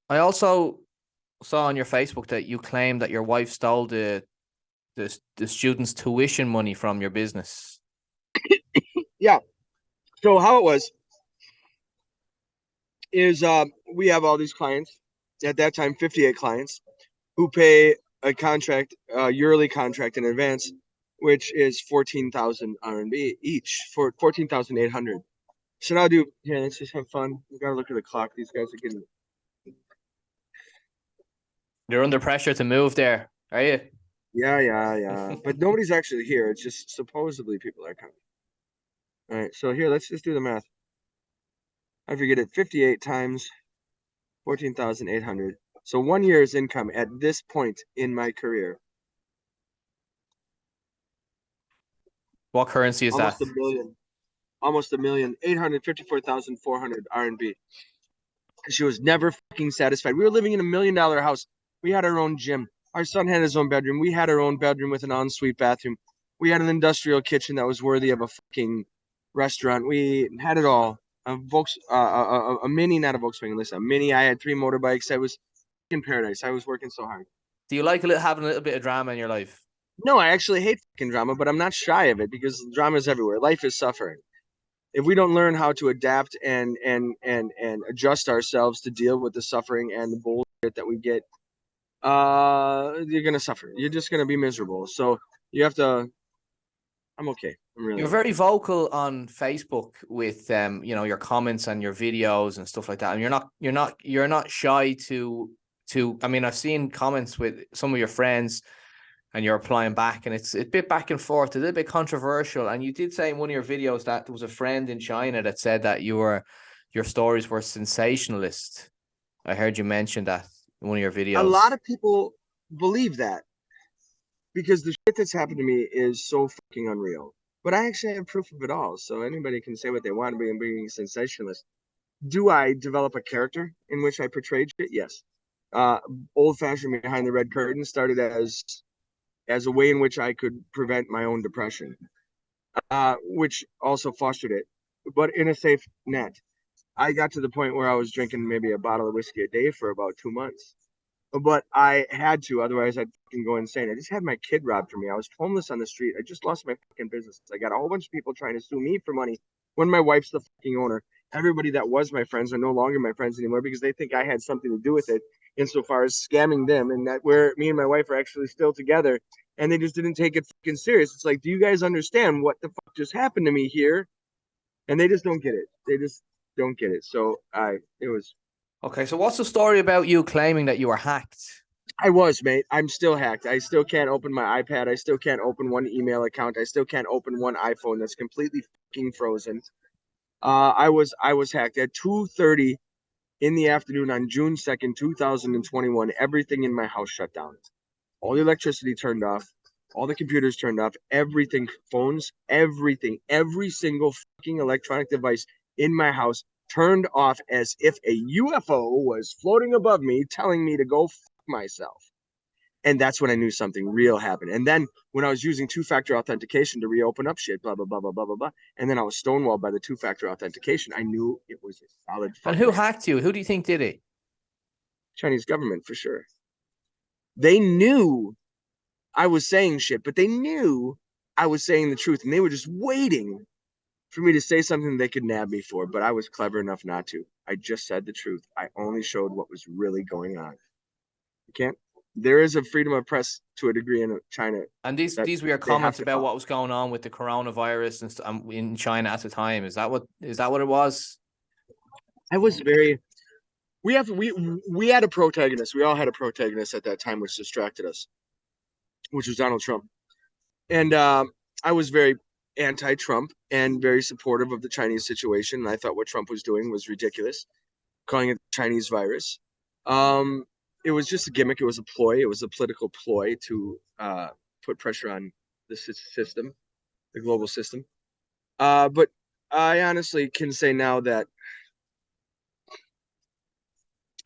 I also saw on your Facebook that you claimed that your wife stole the students' tuition money from your business. Yeah. So how it was is we have all these clients, at that time 58 clients, who pay a contract, yearly contract in advance, which is 14,000 RMB each, for 14,800. So now here, let's just have fun. We gotta look at the clock. These guys are getting. You're under pressure to move there, are you? Yeah. But nobody's actually here. It's just supposedly people are coming. All right, so here, let's just do the math. I forget it. 58 times 14,800. So 1 year's income at this point in my career. What currency is that? Almost a million. Almost a million. 854,400 RMB. She was never fucking satisfied. We were living in $1 million house. We had our own gym. Our son had his own bedroom. We had our own bedroom with an ensuite bathroom. We had an industrial kitchen that was worthy of a fucking restaurant. We had it all. A mini, not a Volkswagen, listen, a mini. I had 3 motorbikes. I was in paradise. I was working so hard. Do you like having a little bit of drama in your life? No, I actually hate fucking drama, but I'm not shy of it because drama is everywhere. Life is suffering. If we don't learn how to adapt and adjust ourselves to deal with the suffering and the bullshit that we get you're gonna suffer. You're just gonna be miserable. So you have to. I'm okay. I'm really You're very okay. vocal on Facebook with your comments and your videos and stuff like that. And you're not shy to I mean, I've seen comments with some of your friends and you're applying back, and it's a bit back and forth, a little bit controversial. And you did say in one of your videos that there was a friend in China that said that your stories were sensationalist. I heard you mention that in one of your A lot videos. of people believe that because the shit that's happened to me is so fucking unreal. But I actually have proof of it all. So anybody can say what they want to be and being sensationalist. Do I develop a character in which I portrayed shit? Yes. Uh, Old fashioned behind the red curtain started as a way in which I could prevent my own depression, which also fostered it, but in a safe net. I got to the point where I was drinking maybe a bottle of whiskey a day for about 2 months. But I had to, otherwise I'd fucking go insane. I just had my kid robbed from me. I was homeless on the street. I just lost my fucking business. I got a whole bunch of people trying to sue me for money when my wife's the fucking owner. Everybody that was my friends are no longer my friends anymore because they think I had something to do with it insofar as scamming them, and that where me and my wife are actually still together, and they just didn't take it fucking serious. It's like, do you guys understand what the fuck just happened to me here? And they just don't get it. They just don't get it. So it was Okay, so what's the story about you claiming that you were hacked? I was, mate. I'm still hacked. I still can't open my iPad. I still can't open one email account. I still can't open one iPhone that's completely fucking frozen. I was hacked at 2:30 in the afternoon on June 2nd, 2021. Everything in my house shut down. All the electricity turned off. All the computers turned off. Everything, phones, everything, every single fucking electronic device in my house turned off as if a UFO was floating above me telling me to go fuck myself. And that's when I knew something real happened. And then when I was using two-factor authentication to reopen up shit, blah blah blah blah blah blah blah, and then I was stonewalled by the two-factor authentication, I knew it was a solid And who fucking hacked you? Who do you think did it? Chinese government for sure. They knew I was saying shit, but they knew I was saying the truth, and they were just waiting for me to say something they could nab me for. But I was clever enough not to. I just said the truth. I only showed what was really going on. You can't. There is a freedom of press to a degree in China And these that these were your they have comments to about follow. what was going on with the coronavirus in China at the time. Is that what it was? I was very. We had a protagonist. We all had a protagonist at that time, which distracted us, which was Donald Trump. And I was very anti-Trump and very supportive of the Chinese situation. And I thought what Trump was doing was ridiculous, calling it the Chinese virus. Um, it was just a gimmick. It was a ploy. It was a political ploy to put pressure on the system, the global system. But I honestly can say now that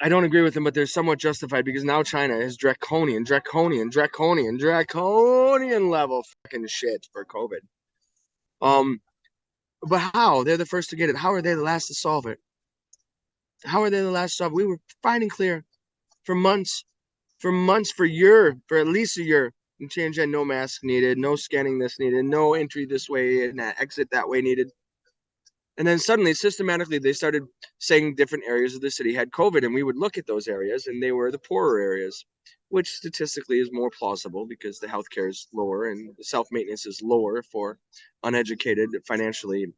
I don't agree with him, but they're somewhat justified because now China is draconian level fucking shit for COVID. Um, but how? They're the first to get it. How are they the last to solve it? How are they the last to solve it? We were fighting clear for months, for at least a year. In Tianjin, no mask needed, no scanning this needed, no entry this way and exit that way needed. And then suddenly, systematically, they started saying different areas of the city had COVID, and we would look at those areas, and they were the poorer areas, which statistically is more plausible because the healthcare is lower and the self maintenance is lower for uneducated, financially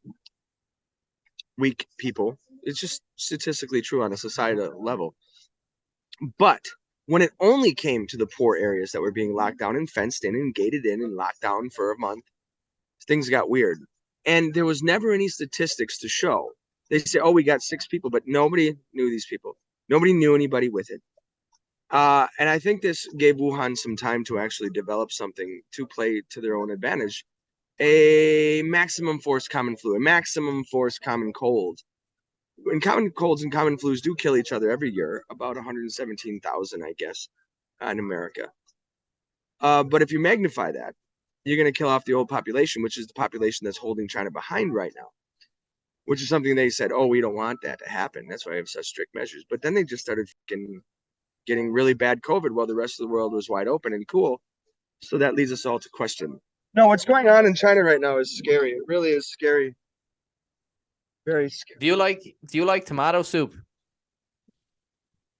weak people. It's just statistically true on a societal level. But when it only came to the poor areas that were being locked down and fenced in and gated in and locked down for a month, things got weird. And there was never any statistics to show. They say, oh, we got 6 people, but nobody knew these people. Nobody knew anybody with it. And I think this gave Wuhan some time to actually develop something to play to their own advantage. A maximum force common flu, a maximum force common cold. And common colds and common flus do kill each other every year, about 117,000, I guess, in America. But if you magnify that, you're going to kill off the old population, which is the population that's holding China behind right now, which is something they said, oh, we don't want that to happen. That's why we have such strict measures. But then they just started getting really bad COVID while the rest of the world was wide open and cool. So that leads us all to question. No, what's going on in China right now is scary. It really is scary. Very scary. Do you like tomato soup?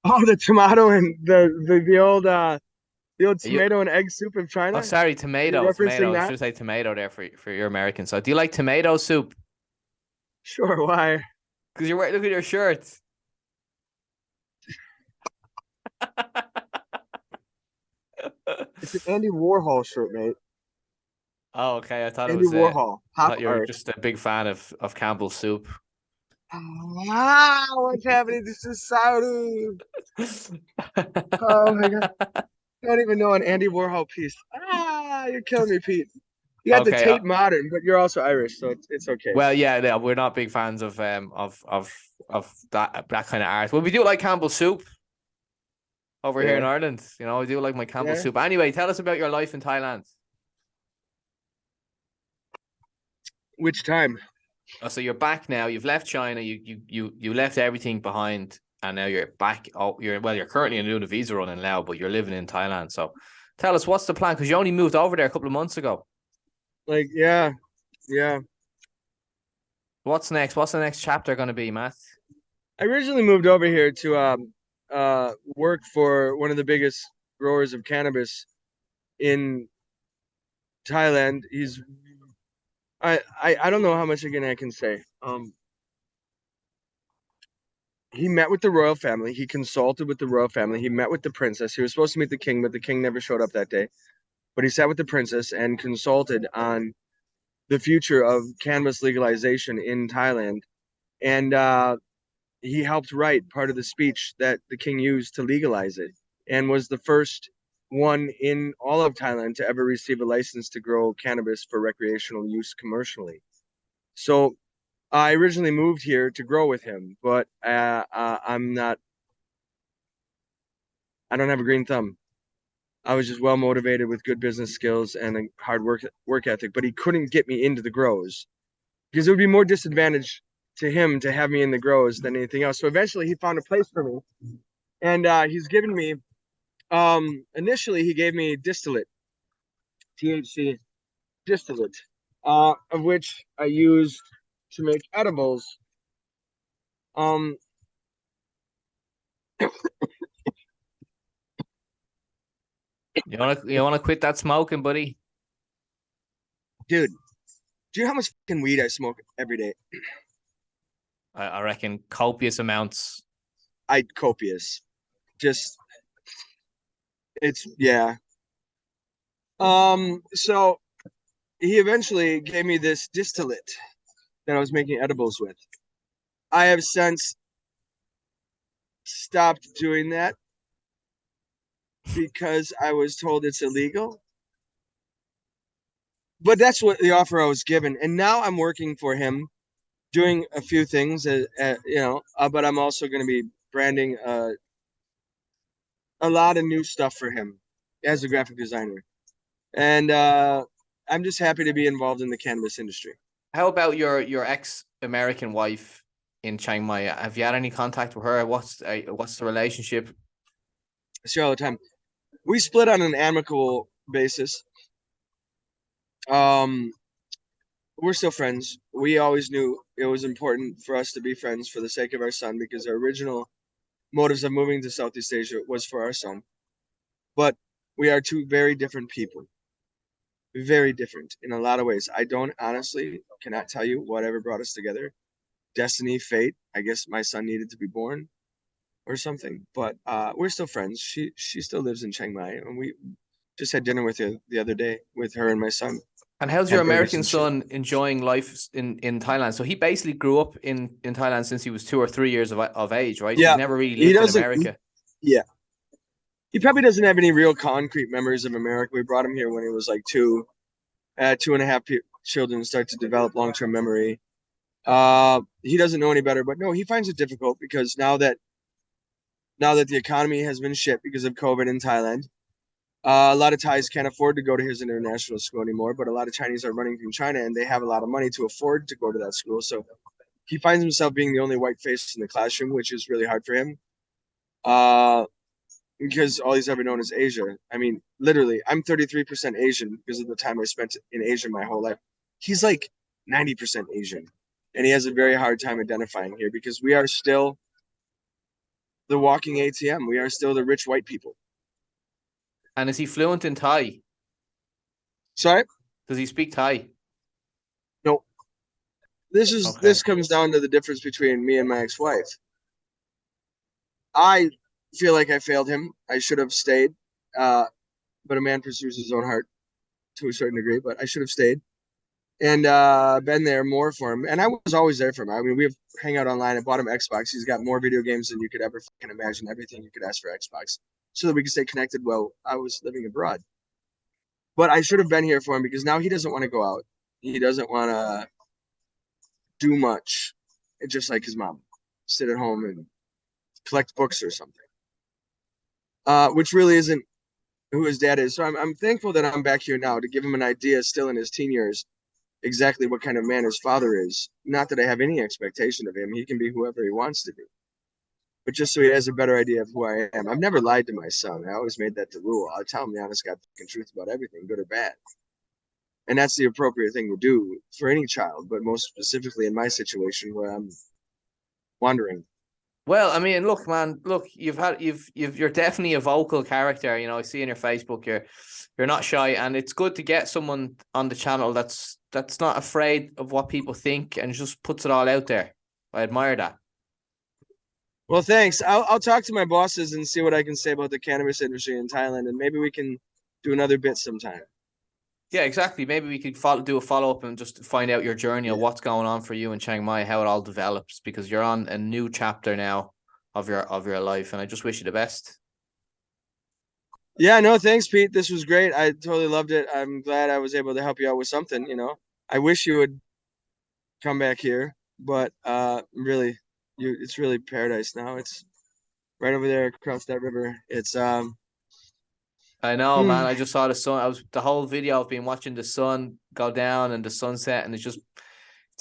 Oh, the tomato and the old Are you? tomato and egg soup of Oh, China. sorry, Are you tomato, referencing tomato. I that? should say tomato there for your American. So, do you like tomato soup? Sure, why? Because you're wearing, look at your shirt. It's an Andy Warhol shirt, mate. Oh, okay. I thought it Andy was Warhol, I pop thought you were art. just a big fan of Campbell's soup. Ah, what's happening to society? Oh my God. I don't even know an Andy Warhol piece. Ah, you're killing me, Pete. You got the Okay. Tate Modern, but you're also Irish, so it's okay. Well, yeah, yeah, we're not big fans of that kind of art. Well, we do like Campbell's soup over here in Yeah. Ireland. You know, I do like my Campbell's Yeah. soup. Anyway, tell us about your life in Thailand. Which time? Oh, so you're back now. You've left China. You left everything behind, and now you're back. Oh, you're currently doing a visa running now, but you're living in Thailand. So, tell us what's the plan? Because you only moved over there a couple of months ago. Like, yeah, yeah. What's next? What's the next chapter going to be, Matt? I originally moved over here to work for one of the biggest growers of cannabis in Thailand. I don't know how much again I can say. He met with the royal family. He consulted with the royal family. He met with the princess. He was supposed to meet the king, but the king never showed up that day. But he sat with the princess and consulted on the future of cannabis legalization in Thailand. And he helped write part of the speech that the king used to legalize it and was the first one in all of Thailand to ever receive a license to grow cannabis for recreational use commercially. So I originally moved here to grow with him, but I'm not, I don't have a green thumb. I was just well motivated with good business skills and a hard work ethic, but he couldn't get me into the grows because it would be more disadvantage to him to have me in the grows than anything else. So eventually he found a place for me, and he's given me. Initially he gave me distillate, THC distillate, of which I used to make edibles. Um, You wanna quit that smoking, buddy? dude, do you know how much fucking weed I smoke every day? I reckon copious amounts. I copious. Just it's yeah. So he eventually gave me this distillate that I was making edibles with. I have since stopped doing that because I was told it's illegal. But that's what the offer I was given, and now I'm working for him, doing a few things, but I'm also going to be branding a lot of new stuff for him as a graphic designer, and I'm just happy to be involved in the cannabis industry. How about your ex-American wife in Chiang Mai? Have you had any contact with her? What's the relationship? I see her all the time. We split on an amicable basis. Um, we're still friends. We always knew it was important for us to be friends for the sake of our son because our original motives of moving to Southeast Asia was for our son. But we are two very different people, very different in a lot of ways. I don't honestly cannot tell you whatever brought us together. Destiny, fate. I guess my son needed to be born or something. But we're still friends. She still lives in Chiang Mai, and we just had dinner with her the other day with her and my son. And how's your Had burgers American and shit. son enjoying life in Thailand? So he basically grew up in Thailand since he was 2 or 3 years of age, right? So he's Yeah, never really he lived in doesn't. America. Yeah, he probably doesn't have any real concrete memories of America. We brought him here when he was like two. Two and a half children start to develop long-term memory. He doesn't know any better, but no, he finds it difficult because now that the economy has been shit because of COVID in Thailand, a lot of Thais can't afford to go to his international school anymore. But a lot of Chinese are running from China, and they have a lot of money to afford to go to that school. So he finds himself being the only white face in the classroom, which is really hard for him. Uh, because all he's ever known is Asia. I mean, literally, I'm 33% Asian because of the time I spent in Asia my whole life. He's like 90% Asian, and he has a very hard time identifying here because we are still the walking ATM. We are still the rich white people. And is he fluent in Thai? Sorry? Does he speak Thai? No. This Okay. comes down to the difference between me and my ex-wife. I feel like I failed him. I should have stayed. But a man pursues his own heart to a certain degree, but I should have stayed and been there more for him. And I was always there for him. I mean, we have hang out online. I bought him Xbox. He's got more video games than you could ever fucking imagine. Everything you could ask for Xbox, so that we could stay connected while I was living abroad. But I should have been here for him because now he doesn't want to go out. He doesn't want to do much. It's just like his mom, sit at home and collect books or something. Which really isn't who his dad is. So I'm thankful that I'm back here now to give him an idea, still in his teen years, exactly what kind of man his father is. Not that I have any expectation of him. He can be whoever he wants to be. But just so he has a better idea of who I am. I've never lied to my son. I always made that the rule. I tell him the honest God truth about everything, good or bad. And that's the appropriate thing to do for any child, but most specifically in my situation where I'm wandering. Well, I mean, look, man, look, you're definitely a vocal character. You know, I see in your Facebook, you're not shy, and it's good to get someone on the channel that's not afraid of what people think and just puts it all out there. I admire that. Well, thanks. I'll talk to my bosses and see what I can say about the cannabis industry in Thailand, and maybe we can do another bit sometime. Yeah, exactly. Maybe we could do a follow up and just find out your journey of what's going on for you in Chiang Mai, how it all develops, because you're on a new chapter now of your life, and I just wish you the best. Yeah, no, thanks, Pete. This was great. I totally loved it. I'm glad I was able to help you out with something, you know. I wish you would come back here, but really, it's really paradise now. It's right over there across that river. It's I know, man. I just saw the sun. The whole video. I've been watching the sun go down and the sunset, and it's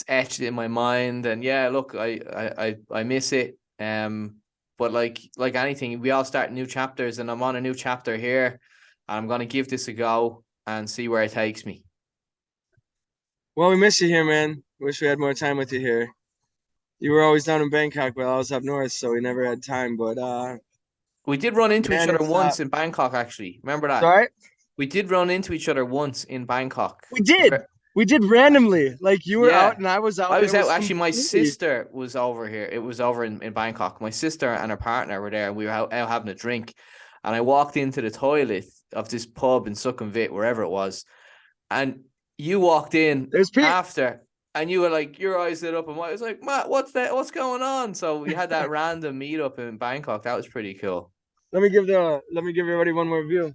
etched in my mind. And yeah, look, I miss it. But like anything, we all start new chapters, and I'm on a new chapter here. And I'm gonna give this a go and see where it takes me. Well, we miss you here, man. Wish we had more time with you here. You were always down in Bangkok, but I was up north, so we never had time. But we did run into each man, other it's once in Bangkok, actually. Remember that? sorry. We did run into each other once in Bangkok. We did. We did randomly. Like you were out and I was out. I was out. Actually, my sister was over here. It was over in Bangkok. My sister and her partner were there, and we were out having a drink. And I walked into the toilet of this pub in Sukhumvit, wherever it was. And you walked in after, and you were like, your eyes lit up. And I was like, Matt, what's that? What's going on? So we had that random meetup in Bangkok. That was pretty cool. Let me give everybody one more view.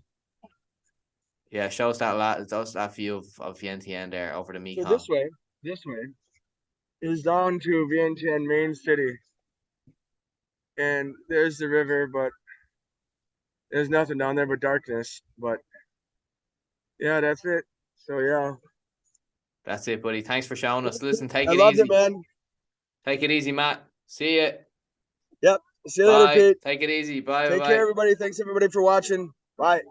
Yeah, show us that view of Vientiane there over the Mekong. So this way is down to Vientiane main city. And there's the river, but there's nothing down there but darkness. But yeah, that's it. So yeah. That's it, buddy. Thanks for showing us. Listen, take it easy. I loved it, man. Take it easy, Matt. See you. Yep. See you later, Pete. Take it easy. Bye. Take care, everybody. Thanks, everybody, for watching. Bye.